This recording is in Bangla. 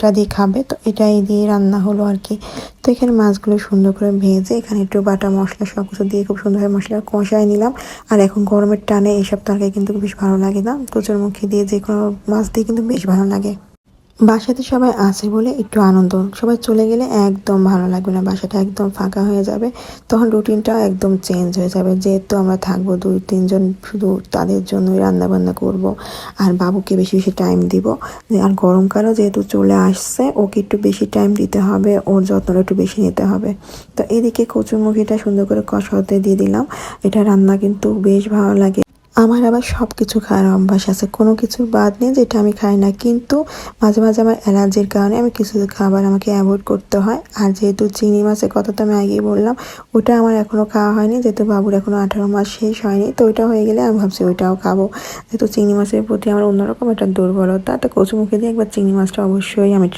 এটা দিয়ে খাবে, তো এটাই দিয়ে রান্না হলো আর কি। তো এখানে মাছগুলো সুন্দর করে ভেজে এখানে একটু বাটা মশলা সব কিছু দিয়ে খুব সুন্দরভাবে মশলা কষায় নিলাম। আর এখন গরমের টানে এইসব তরকারি কিন্তু বেশ ভালো লাগে না, কচুরমুখী দিয়ে যে কোনো মাছ দিয়ে কিন্তু বেশ ভালো লাগে। বাসাতে সবাই আছে বলে একটু আনন্দ, সবাই চলে গেলে একদম ভালো লাগবে না, বাসাটা একদম ফাঁকা হয়ে যাবে। তখন রুটিনটা একদম চেঞ্জ হয়ে যাবে, যেহেতু আমরা থাকবো 2-3 জন, শুধু তাদের জন্যই রান্না বান্না করব। আর বাবুকে বেশি বেশি টাইম দিব। আর গরমকালও যেহেতু চলে আসছে, ওকে একটু বেশি টাইম দিতে হবে, ওর যত্নটা একটু বেশি নিতে হবে। তো এদিকে কচুরমুখিটা সুন্দর করে কষা হতে দিয়ে দিলাম। এটা রান্না কিন্তু বেশ ভালো লাগে। আমার আবার সব কিছু খাওয়ার অভ্যাস আছে, কোনো কিছুর বাদ নেই যেটা আমি খাই না, কিন্তু মাঝে মাঝে আমার অ্যালার্জির কারণে আমি কিছু খাবার আমাকে অ্যাভয়েড করতে হয়। আর যেহেতু চিংড়ি মাছের কথা তো আমি আগেই বললাম, ওটা আমার এখনও খাওয়া হয়নি, যেহেতু বাবুর এখনও 18 মাস শেষ হয়নি। তো ওইটা হয়ে গেলে আমি ভাবছি ওইটাও খাবো, যেহেতু চিংড়ি মাছের প্রতি আমার অন্যরকম একটা দুর্বলতা। তো কচুমুখী দিয়ে একবার চিংড়ি মাছটা অবশ্যই আমি